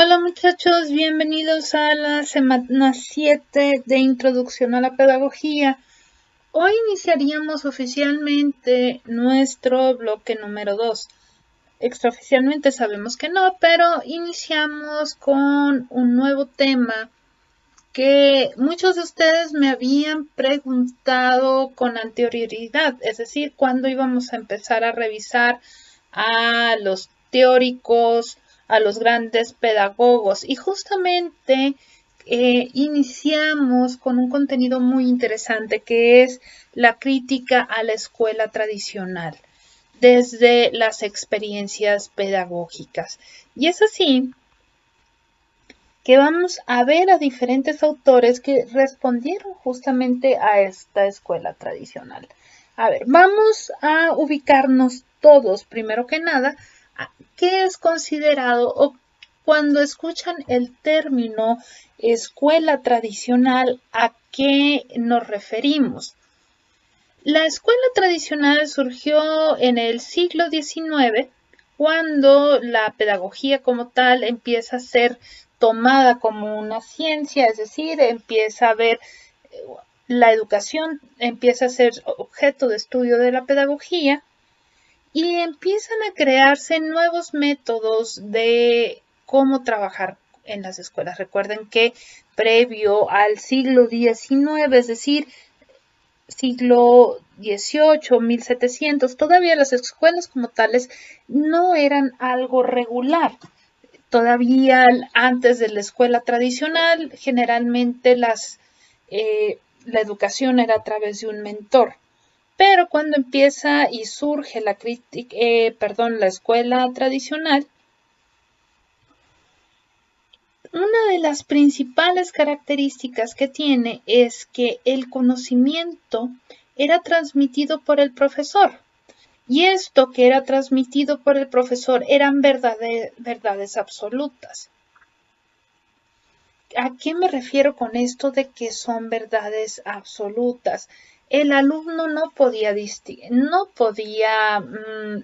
Hola muchachos, bienvenidos a la semana 7 de Introducción a la Pedagogía. Hoy iniciaríamos oficialmente nuestro bloque número 2. Extraoficialmente sabemos que no, pero iniciamos con un nuevo tema que muchos de ustedes me habían preguntado con anterioridad, es decir, cuándo íbamos a empezar a revisar a los teóricos, a los grandes pedagogos. Y justamente iniciamos con un contenido muy interesante que es la crítica a la escuela tradicional desde las experiencias pedagógicas. Y es así que vamos a ver a diferentes autores que respondieron justamente a esta escuela tradicional. A ver, vamos a ubicarnos todos, primero que nada, a qué es considerado o cuando escuchan el término escuela tradicional, ¿a qué nos referimos? La escuela tradicional surgió en el siglo XIX, cuando la pedagogía como tal empieza a ser tomada como una ciencia, es decir, empieza a ver la educación, empieza a ser objeto de estudio de la pedagogía y empiezan a crearse nuevos métodos de cómo trabajar en las escuelas. Recuerden que previo al siglo XIX, es decir, siglo XVIII, 1700, todavía las escuelas como tales no eran algo regular. Todavía antes de la escuela tradicional, generalmente la educación era a través de un mentor. Pero cuando empieza y surge la escuela tradicional, una de las principales características que tiene es que el conocimiento era transmitido por el profesor. Y esto que era transmitido por el profesor eran verdades absolutas. ¿A qué me refiero con esto de que son verdades absolutas? El alumno no podía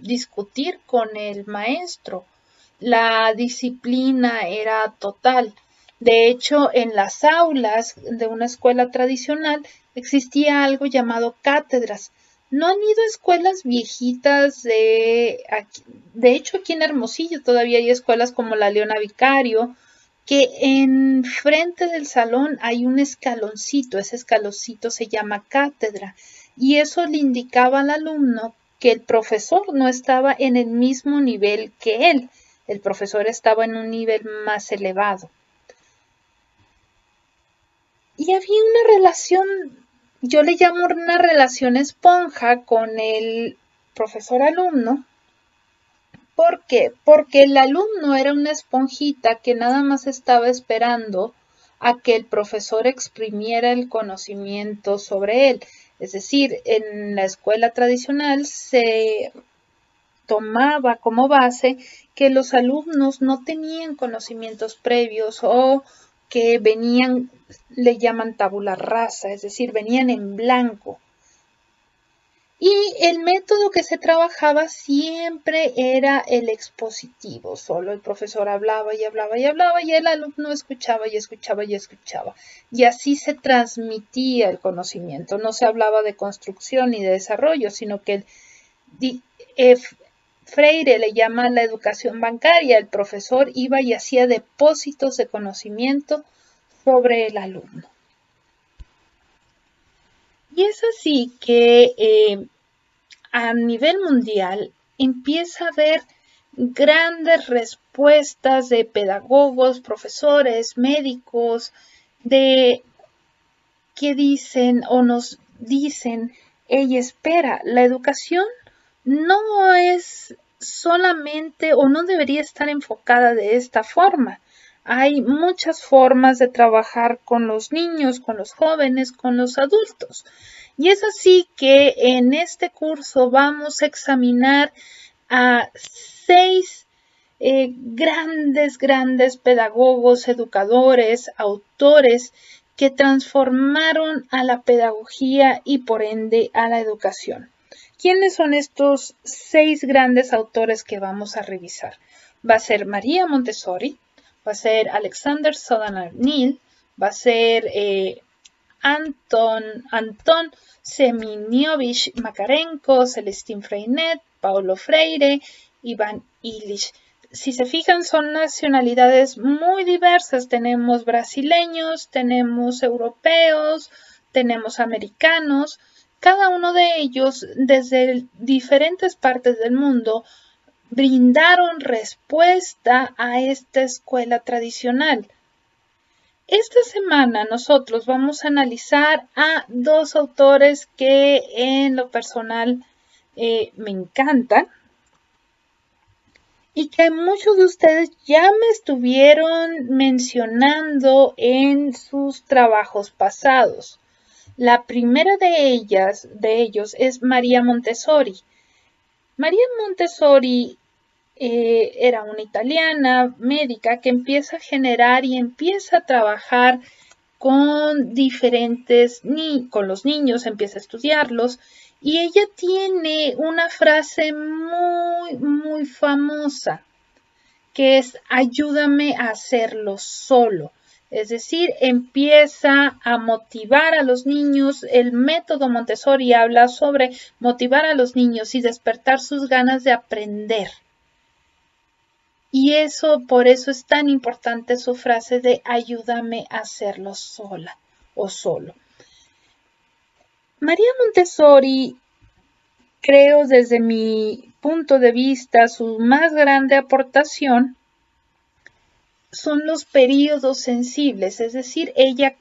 discutir con el maestro. La disciplina era total. De hecho, en las aulas de una escuela tradicional existía algo llamado cátedras. No han ido a escuelas viejitas de hecho aquí en Hermosillo todavía hay escuelas como la Leona Vicario, que en frente del salón hay un escaloncito, ese escaloncito se llama cátedra, y eso le indicaba al alumno que el profesor no estaba en el mismo nivel que él, el profesor estaba en un nivel más elevado. Y había una relación, yo le llamo una relación esponja con el profesor alumno. ¿Por qué? Porque el alumno era una esponjita que nada más estaba esperando a que el profesor exprimiera el conocimiento sobre él. Es decir, en la escuela tradicional se tomaba como base que los alumnos no tenían conocimientos previos o que venían, le llaman tabula rasa, es decir, venían en blanco. Y el método que se trabajaba siempre era el expositivo, solo el profesor hablaba y hablaba y hablaba y el alumno escuchaba y escuchaba y escuchaba. Y así se transmitía el conocimiento, no se hablaba de construcción ni de desarrollo, sino que Freire le llama la educación bancaria, el profesor iba y hacía depósitos de conocimiento sobre el alumno. Y es así que a nivel mundial empieza a haber grandes respuestas de pedagogos, profesores, médicos, de que dicen o nos dicen, ella espera, la educación no es solamente o no debería estar enfocada de esta forma. Hay muchas formas de trabajar con los niños, con los jóvenes, con los adultos. Y es así que en este curso vamos a examinar a 6 grandes pedagogos, educadores, autores que transformaron a la pedagogía y por ende a la educación. ¿Quiénes son estos 6 grandes autores que vamos a revisar? Va a ser María Montessori, va a ser Alexander Sodan-Arnil, va a ser Anton Seminiovich Makarenko, Celestín Freinet, Paulo Freire, Iván Illich. Si se fijan, son nacionalidades muy diversas. Tenemos brasileños, tenemos europeos, tenemos americanos. Cada uno de ellos, desde diferentes partes del mundo, brindaron respuesta a esta escuela tradicional. Esta semana nosotros vamos a analizar a dos autores que en lo personal me encantan y que muchos de ustedes ya me estuvieron mencionando en sus trabajos pasados. La primera de ellos es María Montessori. María Montessori era una italiana médica que empieza a generar y empieza a trabajar con con los niños, empieza a estudiarlos, y ella tiene una frase muy famosa, que es: ayúdame a hacerlo solo. Es decir, empieza a motivar a los niños. El método Montessori habla sobre motivar a los niños y despertar sus ganas de aprender. Y por eso es tan importante su frase de ayúdame a hacerlo sola o solo. María Montessori, creo desde mi punto de vista, su más grande aportación son los periodos sensibles, es decir, ella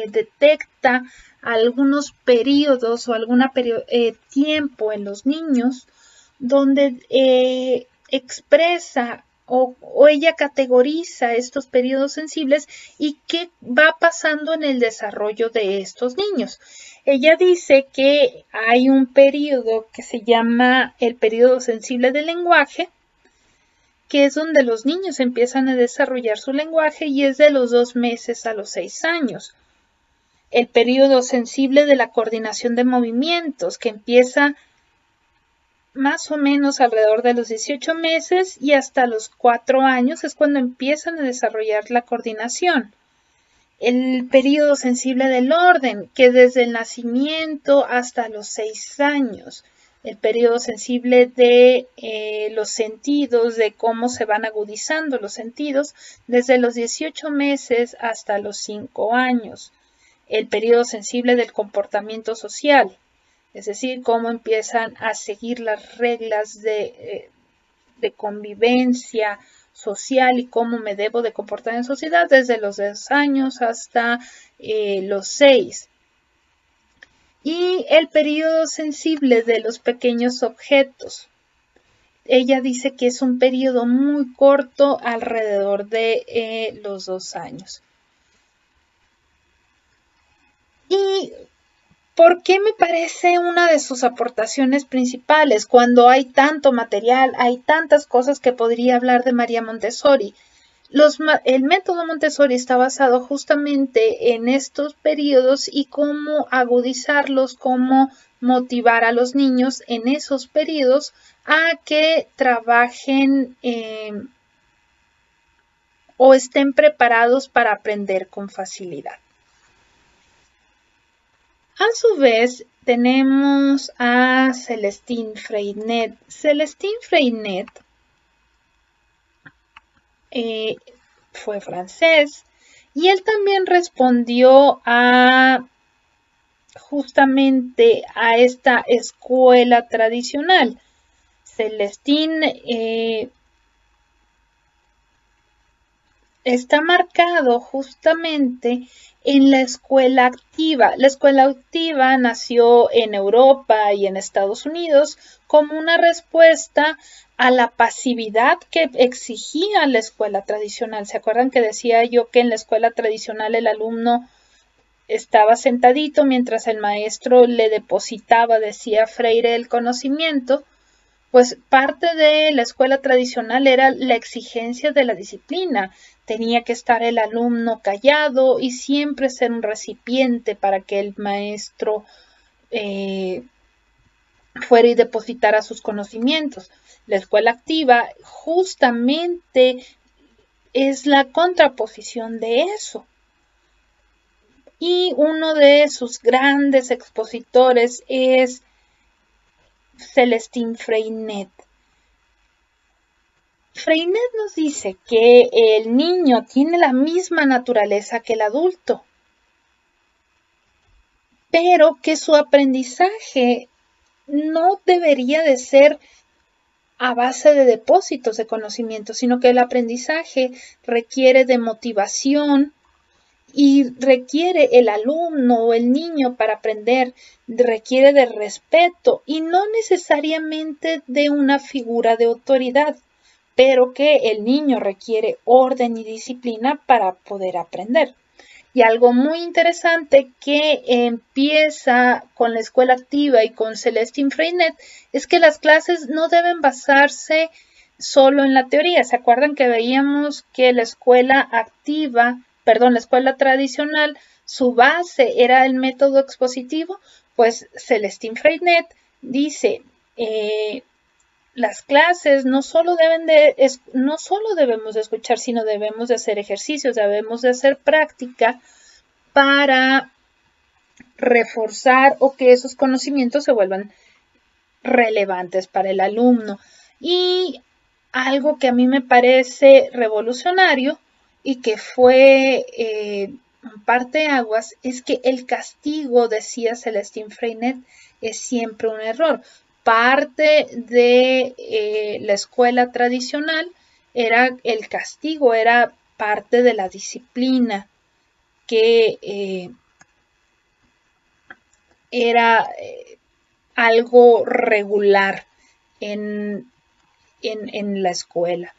detecta algunos periodos o algún tiempo en los niños donde expresa o ella categoriza estos periodos sensibles y qué va pasando en el desarrollo de estos niños. Ella dice que hay un periodo que se llama el periodo sensible del lenguaje, que es donde los niños empiezan a desarrollar su lenguaje y es de los 2 meses a los 6 años. El periodo sensible de la coordinación de movimientos, que empieza más o menos alrededor de los 18 meses y hasta los 4 años es cuando empiezan a desarrollar la coordinación. El periodo sensible del orden, que desde el nacimiento hasta los 6 años. El periodo sensible de los sentidos, de cómo se van agudizando los sentidos, desde los 18 meses hasta los 5 años. El periodo sensible del comportamiento social, es decir, cómo empiezan a seguir las reglas de convivencia social y cómo me debo de comportar en sociedad desde los 2 años hasta los 6. Y el periodo sensible de los pequeños objetos. Ella dice que es un periodo muy corto, alrededor de los 2 años. ¿Y por qué me parece una de sus aportaciones principales cuando hay tanto material, hay tantas cosas que podría hablar de María Montessori? El método Montessori está basado justamente en estos periodos y cómo agudizarlos, cómo motivar a los niños en esos periodos a que trabajen o estén preparados para aprender con facilidad. A su vez, tenemos a Celestín Freinet. Celestín Freinet fue francés y él también respondió justamente a esta escuela tradicional. Celestín está marcado justamente en la escuela activa. La escuela activa nació en Europa y en Estados Unidos como una respuesta a la pasividad que exigía la escuela tradicional. ¿Se acuerdan que decía yo que en la escuela tradicional el alumno estaba sentadito mientras el maestro le depositaba, decía Freire, el conocimiento? Pues parte de la escuela tradicional era la exigencia de la disciplina. Tenía que estar el alumno callado y siempre ser un recipiente para que el maestro fuera y depositara sus conocimientos. La escuela activa justamente es la contraposición de eso. Y uno de sus grandes expositores es Celestín Freinet. Freinet nos dice que el niño tiene la misma naturaleza que el adulto, pero que su aprendizaje no debería de ser a base de depósitos de conocimiento, sino que el aprendizaje requiere de motivación y requiere el alumno o el niño para aprender, requiere de respeto y no necesariamente de una figura de autoridad, pero que el niño requiere orden y disciplina para poder aprender. Y algo muy interesante que empieza con la escuela activa y con Celestín Freinet es que las clases no deben basarse solo en la teoría. ¿Se acuerdan que veíamos que la escuela la escuela tradicional, su base era el método expositivo? Pues Celestín Freinet dice, las clases no solo debemos de escuchar, sino debemos de hacer ejercicios, debemos de hacer práctica para reforzar o que esos conocimientos se vuelvan relevantes para el alumno. Y algo que a mí me parece revolucionario y que fue parteaguas es que el castigo, decía Celestín Freinet, es siempre un error. Parte de la escuela tradicional era el castigo, era parte de la disciplina que era algo regular en la escuela.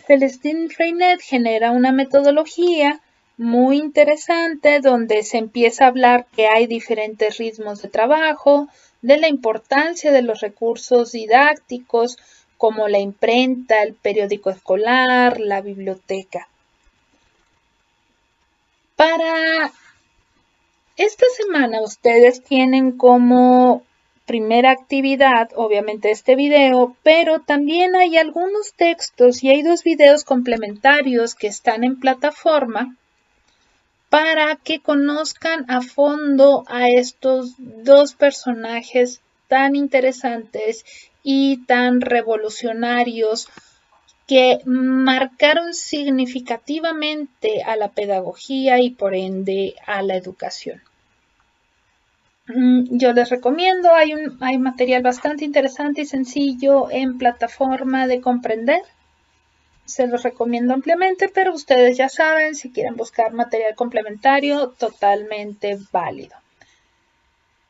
Celestín Freinet genera una metodología muy interesante donde se empieza a hablar que hay diferentes ritmos de trabajo, de la importancia de los recursos didácticos como la imprenta, el periódico escolar, la biblioteca. Para esta semana ustedes tienen como primera actividad, obviamente, este video, pero también hay algunos textos y hay 2 videos complementarios que están en plataforma para que conozcan a fondo a estos 2 personajes tan interesantes y tan revolucionarios que marcaron significativamente a la pedagogía y por ende a la educación. Yo les recomiendo, hay material bastante interesante y sencillo en plataforma de comprender. Se los recomiendo ampliamente, pero ustedes ya saben, si quieren buscar material complementario, totalmente válido.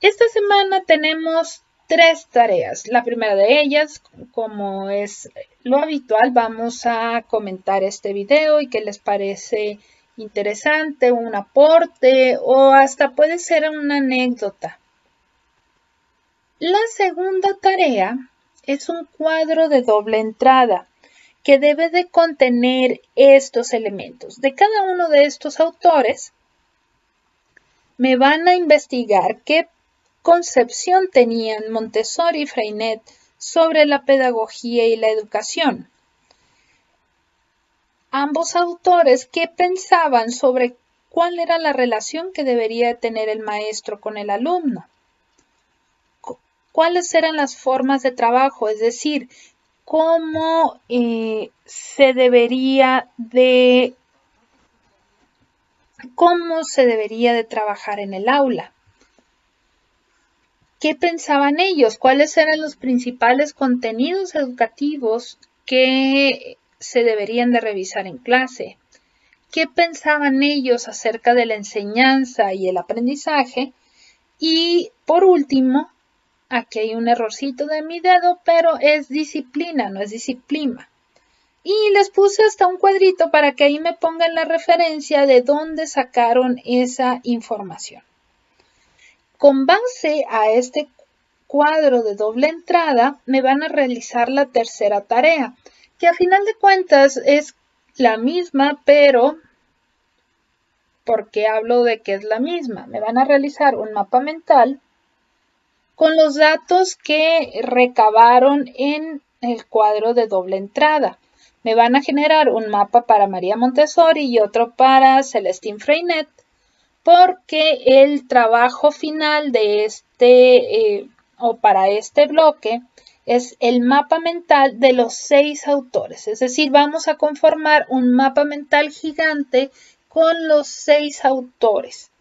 Esta semana tenemos 3 tareas. La primera de ellas, como es lo habitual, vamos a comentar este video y qué les parece interesante, un aporte o hasta puede ser una anécdota. La segunda tarea es un cuadro de doble entrada que debe de contener estos elementos. De cada uno de estos autores me van a investigar qué concepción tenían Montessori y Freinet sobre la pedagogía y la educación. Ambos autores, ¿qué pensaban sobre cuál era la relación que debería tener el maestro con el alumno? ¿Cuáles eran las formas de trabajo? Es decir, cómo se debería de trabajar en el aula. ¿Qué pensaban ellos? ¿Cuáles eran los principales contenidos educativos que se deberían de revisar en clase? ¿Qué pensaban ellos acerca de la enseñanza y el aprendizaje? Y por último, aquí hay un errorcito de mi dedo, pero es disciplina, no es disciplina. Y les puse hasta un cuadrito para que ahí me pongan la referencia de dónde sacaron esa información. Con base a este cuadro de doble entrada, me van a realizar la tercera tarea, que a final de cuentas es la misma, pero ¿por qué hablo de que es la misma? Me van a realizar un mapa mental con los datos que recabaron en el cuadro de doble entrada. Me van a generar un mapa para María Montessori y otro para Celestine Freinet, porque el trabajo final de o para este bloque es el mapa mental de los 6 autores. Es decir, vamos a conformar un mapa mental gigante con los 6 autores.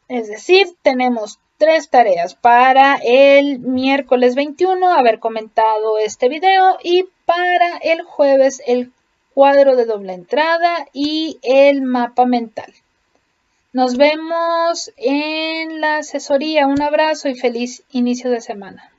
Es decir, tenemos 3 tareas para el miércoles 21 haber comentado este video y para el jueves el cuadro de doble entrada y el mapa mental. Nos vemos en la asesoría. Un abrazo y feliz inicio de semana.